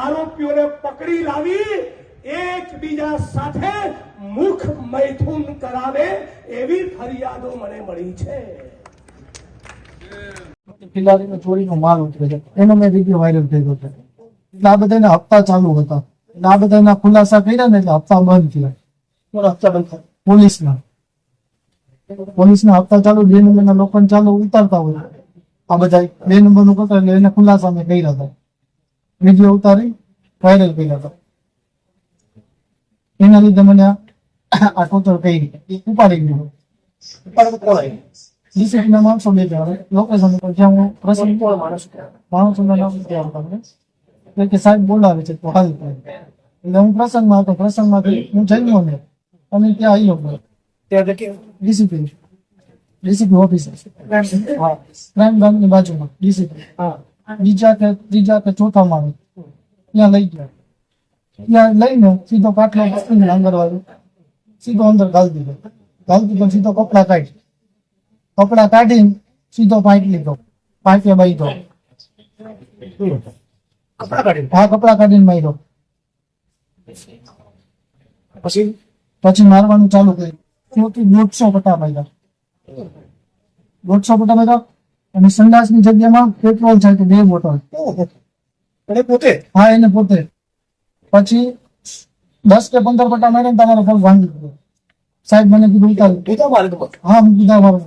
આરોપીઓને પકડી લાવી એકબીજા સાથે મુખ મૈથુન કરાવે એવી ફરિયાદો મને મળી છે. ખિલાડીનો ચોરીનો માલ ઉતરે છે, એનો મેં વિડીયો વાયરલ થયો છે. એટલે આ બધાના હપ્તા ચાલુ હતા, એટલે આ બધાના ખુલાસા કર્યા ને એટલે હપ્તા બંધ થયા. હપ્તા બંધ થાય પોલીસના હપ્તા ચાલુ 2 નંબરના લોકોને ચાલુ ઉતારતા હોય. આ બધા 2 નંબરનું કરતા એટલે એને ખુલાસા મેં કર્યા હતા, વિડીયો ઉતારી વાયરલ કર્યા હતા. એના લીધે મને આ ટોટલ કરી ઉપાડી ગયું. ડીસીપીના માણસો 2 જણા લોકેશન ઉપર જ્યાં હું પ્રસંગ માણસોના નામ તમને કે સાહેબ બોલાવે છે તો હાલ એટલે હું પ્રસંગમાં હતો. પ્રસંગમાંથી હું જમ્યો ને અને ત્યાં આવ્યો ડીસીપી ઓફિસર ક્રાઇમ બ્રાન્ચની બાજુમાં ડીસીપી ત્રીજા કે ચોથા માળે ત્યાં લઈ ગયા. ત્યાં લઈને સીધો કાટલો અંદર વાળો સીધો અંદર ઘાલી દીધો સીધો કપડા કાઢીને સીધો પાઇપ લીધો, પાઇપે બાંધ્યો. કપડા કાઢીને માર્યો. પછી મારવાનું ચાલુ કર્યું. 150 પટ્ટા માર્યા. 150 પટ્ટા માર્યા અને સંડાસની જગ્યામાં પેટ્રોલ છે 2 બોટલ. એને પોતે. પછી 10 કે 15 પટ્ટા માર્યા ને તમારો પગ ભાંગી ગયો. સાહેબ મને કીધું હા કીધા મારો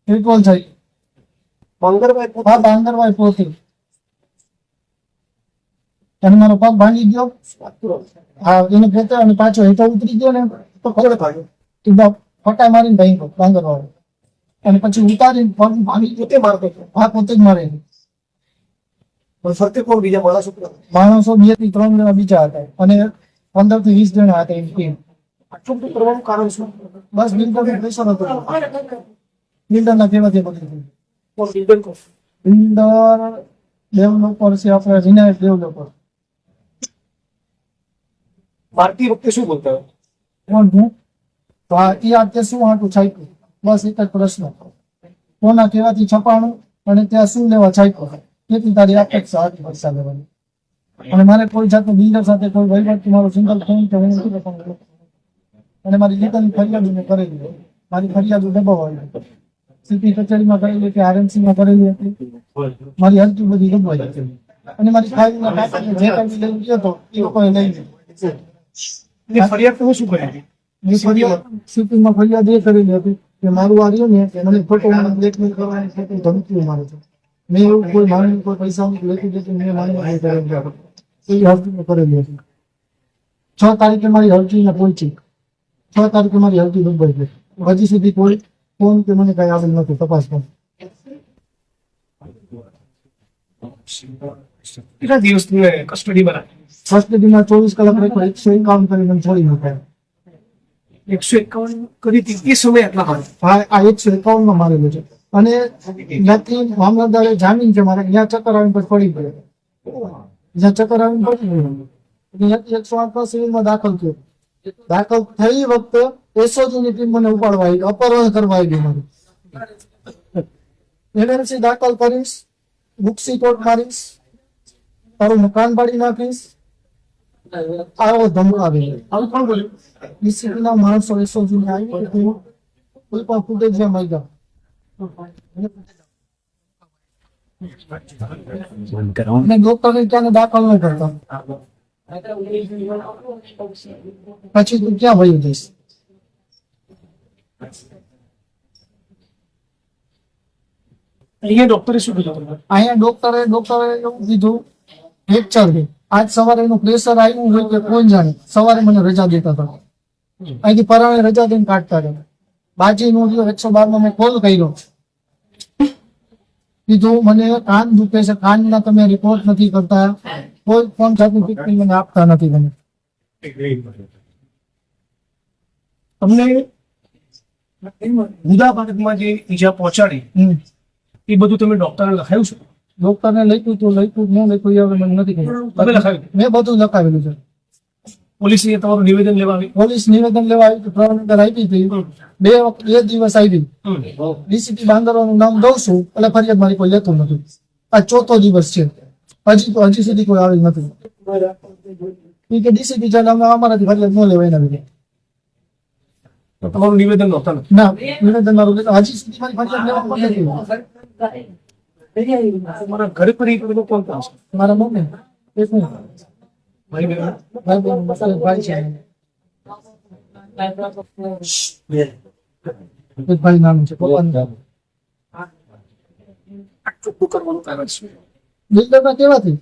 પેટ્રોલ છે. બાંગરભાઈ પોતે. અને મારો પગ ભાંગી ગયો. હા એને પોતે અને પાછો હેઠો ઉતરી ગયો ને તો ફટા મારીને ભાંગ્યો બાંગરવાળો. અને પછી ઉતારીને પગ ભાંગી પોતે મારતો. હા પોતે જ મારે. ફરતે કોણ બીજા માણસો 2 થી 3 જણા બીજા હતા અને 15 થી 20 જણા હતા એની ટીમ. આટલું બધું કરવાનું કારણ શું? બસ બિલ્ડરનું પ્રેશર હતું. બિલ્ડરના કહેવાથી બધું બિલ્ડર ડેવલપર છે આપણે વિનાયક ડેવલપર. મારતી વખતે શું બોલતા કોણ હું તો આ ત્યાં શું હાટું છાપ્યું બસ એક જ પ્રશ્ન. કોના કહેવાથી છપાણું અને ત્યાં શું લેવા છાપ્યું કેટલી તારી અપેક્ષા હતી પૈસા લેવાની. અને મારે કોઈ જાતનું બિલ્ડર સાથે કોઈ વહીવટ મારો સિંગલ ફોન કે હું નથી લખવાનું. અને મારી લીગલની ફરિયાદ મેં કરેલી. મારી ફરિયાદ દબાવાઈ સીપી કચેરીમાં કરેલી કે આરએમસીમાં કરેલી હતી. મારી અરજી બધી દબાઈ હતી અને મારી ફાઇલના કાગળને જે કાંઈ લઈ ગયો હતો એ લોકોએ લઈ લીધું. ફરિયાદ તમે શું કરી? સીપીમાં ફરિયાદ એ કરેલી હતી કે મારું આ રહ્યું ને મને ખોટો બ્લેકમેલ કરવાની ખોટી ધમકીઓ મારે છે. મેં એવું કોઈ માંગણી કોઈ પૈસાની લેતી દેતી મેં માંગણી કરેલી કરેલી હતી. 6 તારીખે મારી અરજીને પહોંચી. 6 તારીખે મારી અરજી દબાઈ ગઈ. હજી સુધી કોઈ ફોન કે મને કઈ આવેલ નથી તપાસ પણ. કેટલા દિવસ તમે કસ્ટડીમાં રાખી? કસ્ટડીમાં 24 કલાક રાખ્યો. 151 કરીને છોડી મૂકાય. 151 કરી હતી એ સમય આટલા મારે? હા આ 151 માં મારેલું છે. અને ત્યાંથી મામલતદારે જામીન છે મારે ત્યાં ચક્કર આવીને પછી પડી ગયો. જ્યાં ચક્કર આવીને પડી ગયો 108 સિવિલમાં દાખલ થયો. દાખલ થઈ વખતે એસઓજીની ટીમ મને ઉપાડવા આવી, અપહરણ કરવા આવી મારી. એનએમસી દાખલ કરીશ, બુક્સી કોટ મારીશ, તારું મકાન પાડી નાખીશ, આવો ધમકાવે. આવું કોણ બોલ્યું? ડીસીપીના માણસો એસઓજીને આવી કોઈ પણ ફૂટેજ જેમ આવી ગયા. ડોક્ટરને ત્યાં દાખલ ન કરતા. પછી તું ક્યાં વયું જઈશ? અહીંયા ડોક્ટરે શું કીધું? અહીંયા ડોક્ટરે એવું કીધું ફ્રેક્ચર છે. આજ સવારે એનું પ્રેશર આવ્યું હોય કે કોણ જાણે. સવારે મને રજા દેતા હતા. અહીંથી પરાણે રજા દઈને કાઢતા હતા. બાજી નો 112 માં મેં કોલ કર્યો. કીધું મને કાન દુખે છે, કાનના તમે રિપોર્ટ નથી કરતા, કોઈ ફોન સર્ટિફિકેટ મને આપતા નથી. મને તમને મુદ્દાબાબતમાં જે ઈજા પહોંચાડી એ બધું તમે ડોક્ટરને લખાયું છે? ડોક્ટરને લખ્યું તો લખ્યું, ન લખ્યું હવે મને નથી ખબર. તમે લખાવ્યું? મેં બધું લખાવેલું છે. પોલીસે તમારું નિવેદન લેવા આવી? પોલીસ નિવેદન લેવા આવી, પ્રવર્તન આપી હતી. 2 દિવસ આવી. ડીસીપી બાંદરવાનું નામ દઉં છું એટલે ફરિયાદ મારી કોઈ લેતું નથી. આ 4થો દિવસ છે. હજી સુધી કોઈ આવી નથી. એ કે ડીસીપી ચાલે અમારાથી ફરિયાદ ન લેવાય એના વિશે. તમારું નિવેદન નહોતા ને? ના, નિવેદન મારું હજી સુધી મારી ફરિયાદ લેવામાં નથી. તમારા ઘરે પર એક લોકો કોણ કોણ છે? મારા મમ્મી એક મિનિટ. ભાઈ બહેન? ભાઈ છે એક ભાઈ નાનું છે પપ્પાનું નામ. આ ચોખ્ખું કરવાનું કારણ શું? બિલ્ડરના કેવાથી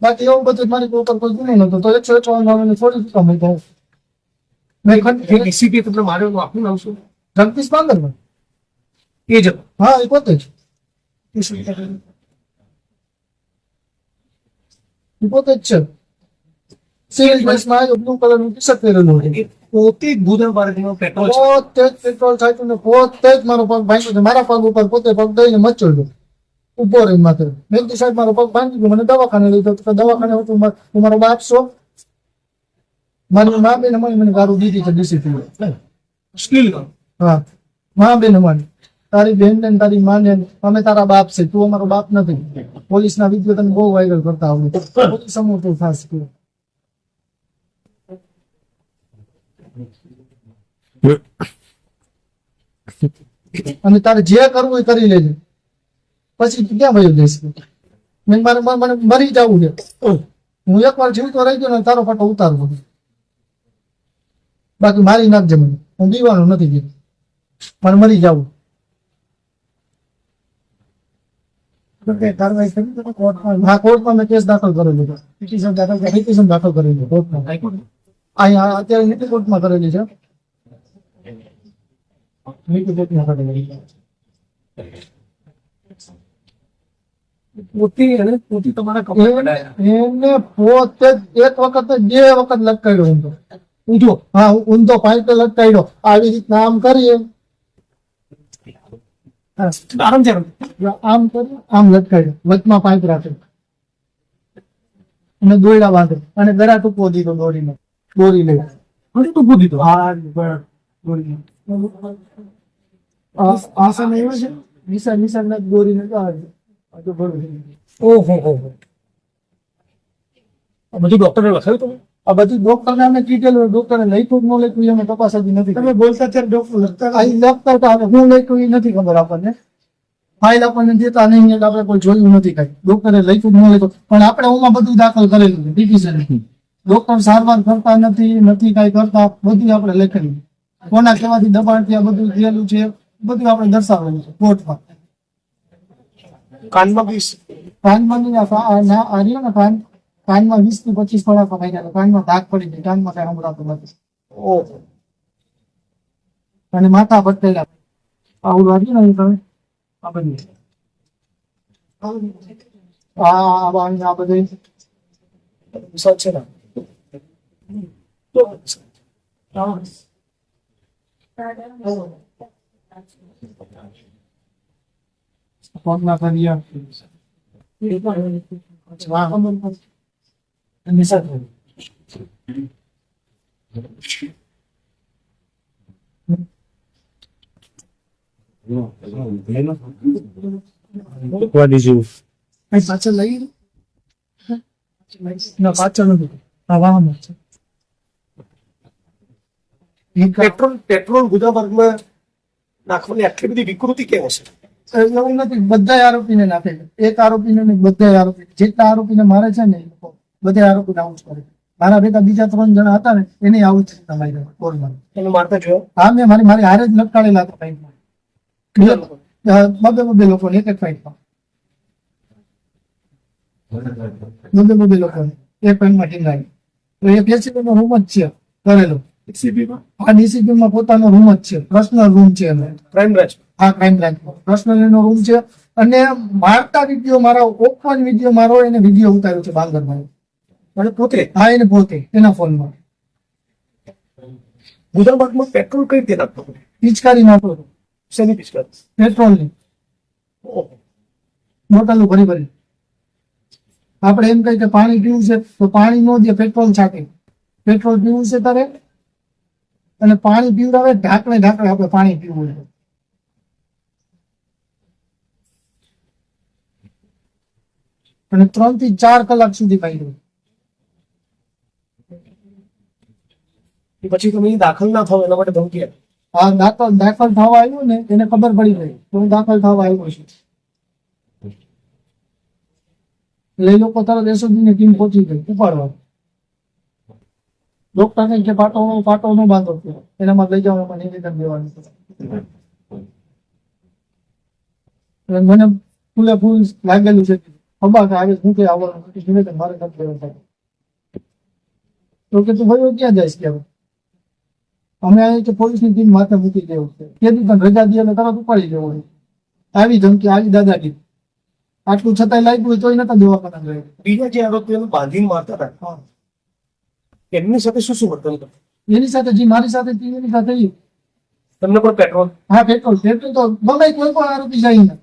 બાકી એવું બધું મારી ઉપર કોઈ ગુનો નતો તો 151 થોડી શું કામ હોય. મેં જે ડીસીપી તમને માર્યો એનું આખું નામ શું? જગદીશ બાંગરમાં. એ જ હતો. હા એ પોતે જ એ પોતે જ છે. સિવિલ ડ્રેસમાં આવ્યો, બ્લુ કલરનું ટી શર્ટ પહેરેલું હતું. એ પોતે જ બુધા પાર્કમાં પેટ્રોલ છે. પોતે જ પેટ્રોલ છાંટ્યું ને પોતે જ મારો પગ ભાંગ્યો છે. મારા પગ ઉપર પોતે પગ દઈને મચોડ્યો ઉભો રહીને માથે. મેં કીધું સાહેબ મારો પગ ભાંગી ગયો, મને દવાખાને લઈ જાઓ. તો દવાખાને હતું તું મારો બાપ છો? મારી મા બેન અમારી મને ગારું દીધી છે ડીસીપી. અશ્લીલ કામ. હા, મા બેન અમારી તારી બેન ને તારી માં ને અમે તારા બાપ છે, તું અમારો બાપ નથી. પોલીસના વિડીયો તને બહુ વાયરલ કરતા આવડે. પોલીસ સમૂહ તો ખાસ કે અને તારે જે કરવું એ કરી લેજે, પછી તું ક્યાં વયો જઈશ? મને મરી જવું છે. હું એકવાર જીવતો રહી ગયો ને તારો ફોટો ઉતારવો, બાકી મારી નાખજે મને. હું દીવાનો નથી ગયો, મારે મરી જવું. હા, કોર્ટમાં મેં કેસ દાખલ કરેલો છે. પિટિશન દાખલ કરેલું કોર્ટમાં. અહીંયા અત્યારે નીતિ કોર્ટમાં કરેલી છે. નીતિ કોર્ટમાં કરેલી છે. પોતે તમારા કપડા કઢાયા. એને પોતે જ એક વખત બે વખત લટકાડ્યો ઊંધો. ઊંધો? હા, ઊંધો પાઇપે લટકાડ્યો. આવી રીતના આમ કરીએ, આરામ છે. આમ કરી આમ લટકાડ્યો, વચમાં પાઇપ રાખે અને દોરડા બાંધે અને ગળા ટૂંકો દીધો દોરીને. દોરી લઈ હજી તો પૂછી દીધો. હા, દોરીને આસન આવ્યો છે. નિશાન દોરીને ઓહો હો. આ બધું ડોક્ટરે લખાયું તમે? આ બધું ડોક્ટરને અમે કીધેલું, ડોક્ટરે લખ્યું ન લખ્યું અમે તપાસ હજી નથી. તમે બોલતા ત્યારે ડોક્ટર લખતા હતા, હું લખ્યું એ નથી ખબર આપણને. ફાઇલ આપણને દેતા નહીં એટલે આપણે કોઈ જોયું નથી કઈ. ડોક્ટરે લખ્યું ન લખ્યું પણ આપણે ઓમાં બધું દાખલ કરેલું છે પિટિશન. ડોક્ટર સારવાર કરતા નથી કઈ કરતા, બધું આપણે લખેલું. કોના કેવાથી દબાણથી આ બધું થયેલું છે બધું આપણે દર્શાવેલું છે કોર્ટમાં. કાનમાં બી કાનમાં કાનમાં 20 થી 25 ફડાકા માર્યા. કાનમાં ધાક પડી ગઈ, કાનમાં કઈ સંભળાતું નથી. ઓહો. અને માથા પટેલા આવું વાગ્યું ને તમે આ બધું આ બધું સચ છે ને? તો પગના કર્યા પાછળ લઈ ના પાછળ નથી. આ વાહન છે. પેટ્રોલ ગુદા વર્ગમાં નાખવાની આટલી બધી વિકૃતિ કેમ હશે? એવું નથી, બધા આરોપીને નાખે છે. એક આરોપીને નહીં, બધા આરોપી જેટલા આરોપીને મારે છે ને એ લોકો બધા આરોપીને આવું જ કરે. મારા ભેગા બીજા 3 જણા હતા ને એને આવું જ તમારી બોલમાં. તમે મારતા જોયો? હા, મેં મારી હારે જ લટકાડેલા હતા ફાઇટમાં. બબે લોકો એક જ ફાઇટમાં બબે લોકો એક ફાઇટમાં ટીંગાઈ. તો એ પેશીનો રૂમ જ છે કરેલો. ડીસીપીમાં? આ ડીસીપીમાં પોતાનો રૂમ જ છે, પર્સનલ રૂમ છે એનો. Crime branch? આ ક્રાઇમ બ્રાન્ચમાં પર્સનલ એનો રૂમ છે. અને મારતા વિડીયો મારા ઓપન વિડીયો મારો એને વિડીયો ઉતાર્યો છે બાંગરમાં. અને પોતે? હા, એને પોતે એના ફોનમાં ગુદા વર્ગમાં પેટ્રોલ કઈ રીતે નાખતો? પિચકારી નાખો શેની પિચકારી? પેટ્રોલની ઓહો. બોટલો ભરી ભરી. આપણે એમ કહીએ કે પાણી પીવું છે તો પાણી નો દે, પેટ્રોલ છાંટે. પેટ્રોલ પીવું છે તારે અને પાણી પીવડાવે ઢાંકણે આપણે પાણી પીવું છે. અને 3 થી 4 કલાક સુધી માર્યો. પછી તમે દાખલ ના થાવ એના માટે ધમકી આપી. આ દાખલ થવા આવ્યું ને એને ખબર પડી ગઈ તો હું દાખલ થવા આવ્યો છું. એટલે એ લોકો તરત એસઓજી ની ટીમ પહોંચી ગઈ ઉપાડવા. ડોક્ટર ને કે પાટો નો બાંધો એનામાં લઈ જવામાં નિવેદન દેવાનું. એટલે મને ફૂલે ફૂલ લાગેલું છે ખબર કે આજે શું કે આવવાનું નિવેદન મારે નથી દેવાનું. તો કે તું ભાઈ ક્યાં જઈશ કે અમે અહીં કે પોલીસની ટીમ માથે મૂકી દેવું છે કેદી તને રજા દે એટલે તરત ઉપાડી દેવું હોય. આવી ધમકી આવી દાદાગીરી. આટલું છતાંય લાગ્યું હોય તોય નતા દવાખાના ગયો. બીજા જે આરોપીઓને બાંધીને મારતા હતા એમની સાથે શું વર્તન કરતું? એની સાથે જે મારી સાથે હતી એની સાથે ઈ. તમને પણ પેટ્રોલ? હા પેટ્રોલ તો ગમે કોઈ પણ આરોપી જાય ને.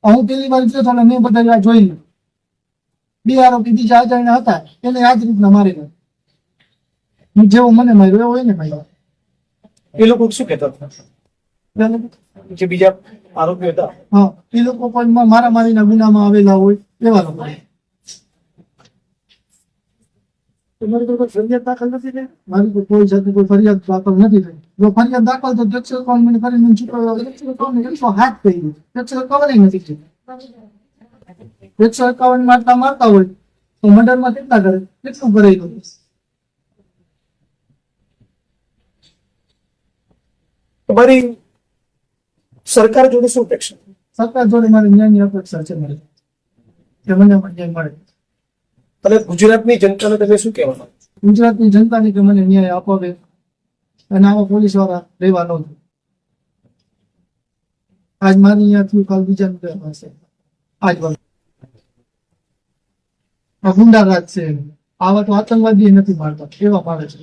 હું પેલી વાર ગયો તો મેં બધા જોઈ લીધું. 2 આરોપી બીજા અજાણ્યા હતા એને આ જ રીતના મારી નાખ્યા. જેવો મને માર્યો એવો એને માર્યો. એ લોકો શું કહેતા હતા જે બીજા આરોપીઓ હતા? હા એ લોકો પણ મારામારીના ગુનામાં આવેલા હોય એવા લોકો. તમારી કોઈ ફરિયાદ દાખલ નથી થઈ? મારી કોઈ સાથે કોઈ ફરિયાદ દાખલ નથી થઈ. જો ફરિયાદ દાખલ તો ટેક્સલ કોન્મેન્ટ કરીને ચૂકવ્યો હાથ થઈ ગયું. ટેક્સલ કવર નથી થયું. 151 મારતા હોય તો મર્ડરમાં કેટલા કરે કેટલું ભરાઈ ગયું? તમારી સરકાર જોડે શું અપેક્ષા? સરકાર જોડે મારી ન્યાયની અપેક્ષા છે મારી કે મને ન્યાય મળે. અને ગુજરાતની જનતાને તમે શું કહેવાના? ગુજરાતની જનતાને કે મને ન્યાય અપાવે અને આવા પોલીસ વાળા રહેવા ન દે. આજ મારી અહીંયા થયું કાલ બીજાનું કહેવા હશે. આજ ગુંડા રાજ છે. આવા તો આતંકવાદી નથી મારતા એવા મારે છે.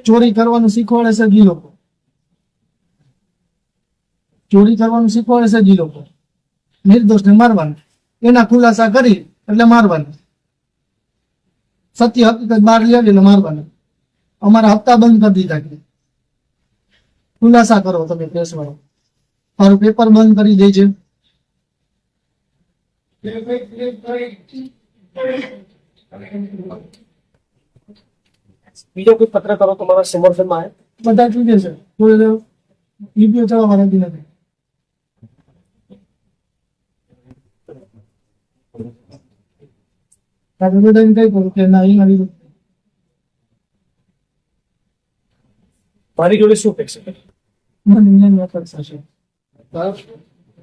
ચોરી કરવાનું શીખવાડે છે જી લોકો. ચોરી કરવાનું શીખવાડે છે જી લોકો. નિર્દોષને મારવાનું એના ખુલાસા કરી એટલે મારવાનું. સત્ય હકીકત બહાર લે એટલે મારવાનું. અમારા હપ્તા બંધ કરી દીધા. ખુલાસા કરો તમે પ્રેસ વાળો. મારું પેપર બંધ કરી દે છે. બીજા કોઈ પત્રકારો તમારા સમર્થનમાં આવે? બધા ચૂકે છે. કોઈ વીડિયો ચલાવવા નથી નથી. બધાને કઈ કરું કે ના અહીં આવી મારી જોડે શું અપેક્ષા છે? મને ન્યાયની અપેક્ષા છે.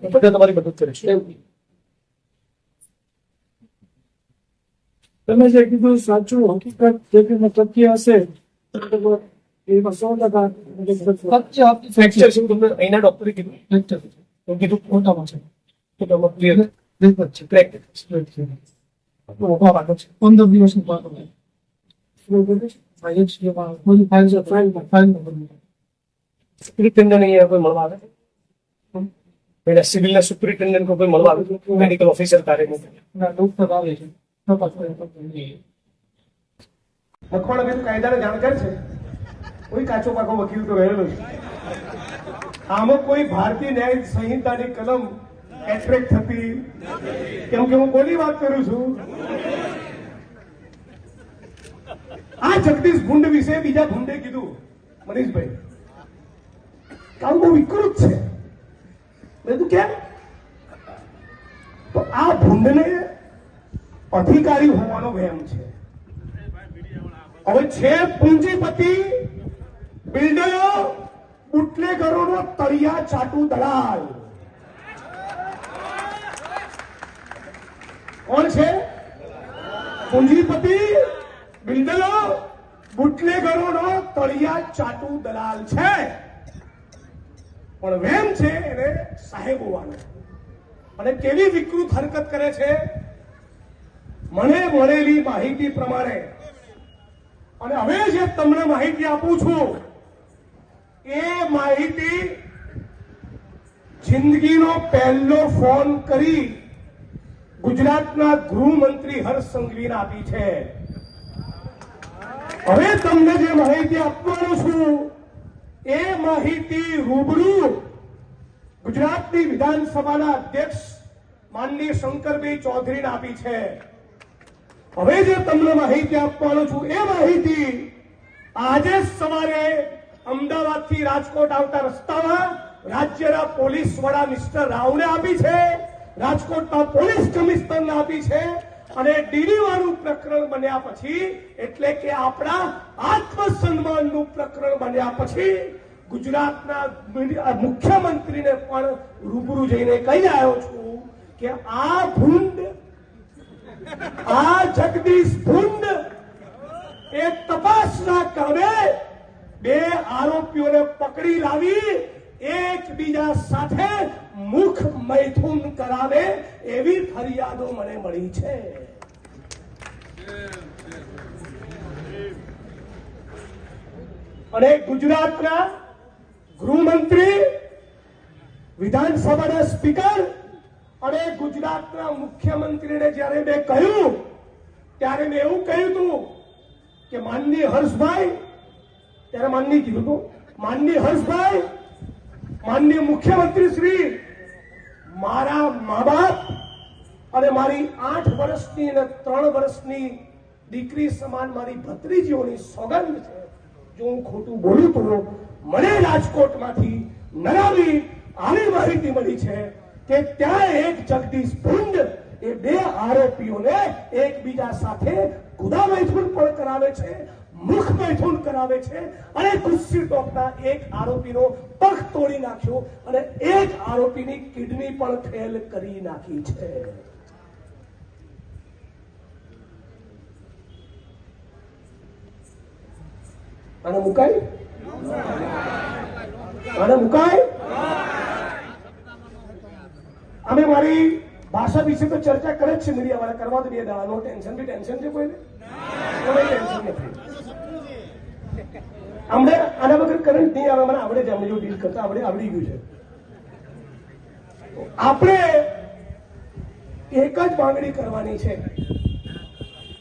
બધા તમારી મદદ કરે છે. તમે જે કીધું સાચું હકીકત જે કીધું સત્ય હશે એમાં 100% સત્ય ફ્રેક્ચર છે તમને અહીંના ડોક્ટરે કીધું? ફ્રેક્ચર તો કીધું ખોટામાં છે. તો તમે ક્લિયર રેકોર્ડ છે. ક્રેક છે. 15 દિવસનું પાકો છે. બધી ફાઇલ સુપ્રિન્ટેન્ડન્ટ અહીંયા કોઈ મળવા આવે છે? પેલા સિવિલના સુપ્રિન્ટેન્ડન્ટ કોઈ મળવા આવે છે? મેડિકલ ઓફિસર કાર્ય ડોક્ટર આવે છે. મકવાણા કાયદાને જાણકાર છે. કોઈ કાચો પાકો વકીલ તો રહેલો છે. આમાં કોઈ ભારતીય ન્યાય સંહિતાની કલમ એટ્રેક્ટ થતી કેમ કે હું કોની વાત કરું છું? આ જગદીશ ભુંડ વિશે બીજા ભુંડે કીધું મનીષભાઈ કામ બહુ વિકૃત છે. મેં તું કેમ? તો આ ભુંડને અધિકારી હોવાનો વહેમ છે. હવે છે પૂંજીપતિ બિલ્ડરો બુટલેગરોનો તળિયા ચાટુ દલાલ. કોણ છે? પૂંજીપતિ બિલ્ડરો બુટલેગરોનો તળિયા ચાટુ દલાલ છે. પણ વહેમ છે એને સાહેબ હોવાનો. અને કેવી વિકૃત હરકત કરે છે મને મળેલી માહિતી પ્રમાણે. અને હવે જે તમને માહિતી આપું છું એ માહિતી જિંદગીનો પહેલો ફોન કરી ગુજરાતના ગૃહમંત્રી હર્ષ સંઘવીને આપી છે. હવે તમને જે માહિતી આપવાનો છું એ માહિતી રૂબરૂ ગુજરાતની વિધાનસભાના અધ્યક્ષ માનનીય શંકરભાઈ ચૌધરીને આપી છે. હવે જે તમને માહિતી આપવાનો છું એ માહિતી આજે જ સવારે અમદાવાદથી રાજકોટ આવતા રસ્તામાં રાજ્યના પોલીસ વડા મિસ્ટર રાવને આપી છે, રાજકોટના પોલીસ કમિશનરને આપી છે. અને ડીડી વાળું પ્રકરણ બન્યા પછી, એટલે કે આપણા આત્મસન્માનનું પ્રકરણ બન્યા પછી ગુજરાતના મુખ્યમંત્રીને પણ રૂબરૂ જઈને કહી આવ્યો છું કે આ ભૂંડ, આ જગદીશ ભૂંડ એ તપાસના કામે બે આરોપીઓને પકડી લાવી એકબીજા સાથે મુખ મૈથુન કરાવે એવી ફરિયાદો મને મળી છે. અને ગુજરાતના ગૃહમંત્રી, વિધાનસભાના સ્પીકર અને ગુજરાતના મુખ્યમંત્રીને જ્યારે મેં કહ્યું ત્યારે મેં એવું કહ્યું હતું કે માનનીય હર્ષભાઈ, ત્યારે માનની કીધું હતું, માનનીય હર્ષભાઈ, માનનીય મુખ્યમંત્રી શ્રી, મારા મા બાપ અને મારી 8 વર્ષની અને 3 વર્ષની દીકરી સમાન મારી ભત્રીજીઓની સોગંદ છે, જો હું ખોટું બોલું તો મને રાજકોટમાંથી નરાવી આવી માહિતી મળી છે કે ત્યાં એક જગદીશ ભુંડ એ બે આરોપીઓને એકબીજા સાથે ગુદા મૈથુન પણ કરાવે છે, મુખ મૈથુન કરાવે છે. અને ગુસ્સી ટોપના એક આરોપીનો પગ તોડી નાખ્યો અને એક આરોપીની કિડની પણ ફેલ કરી નાખી છે. આને મુકાય? આને મુકાય? અમે મારી ભાષા વિશે તો ચર્ચા કરે જ છે મીડિયા વાળા, કરવા તો દે દાડા. નો ટેન્શન. બી ટેન્શન છે કોઈને? કોઈ ટેન્શન નથી. અમને આના વગર કરંટ નહીં આવે, મને આવડે છે, અમને જો ડીલ કરતા આવડી ગયું છે. આપણે એક જ માંગણી કરવાની છે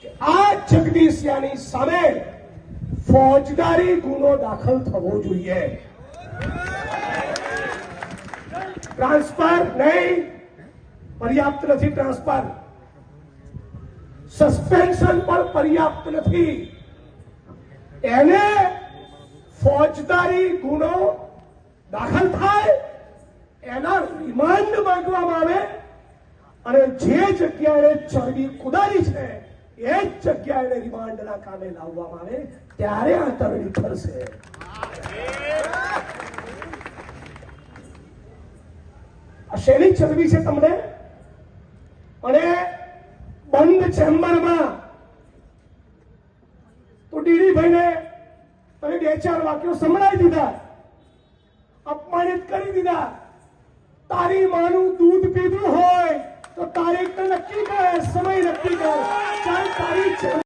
કે આ જગદીશિયાની સામે ફોજદારી ગુનો દાખલ થવો જોઈએ. ટ્રાન્સફર નહીં, પર્યાપ્ત નથી. ટ્રાન્સફર, સસ્પેન્શન પણ પર્યાપ્ત નથી. એને ફોજદારી ગુનો દાખલ થાય, એના રિમાન્ડ માંગવામાં આવે અને જે જગ્યાએ ચરબી કુદારી છે એ જ જગ્યાએ રિમાન્ડના કામે લાવવામાં આવે, ત્યારે આ તરણી થશે. આ શેની ચરબી છે તમને? અને બંધ ચેમ્બરમાં તો ડીડી ભાઈને તમે 2-4 વાક્યો સંભળાવી દીધા, અપમાનિત કરી દીધા. તારી માનું દૂધ પીધું હોય તો તારીખ નક્કી કર, સમય નક્કી કર.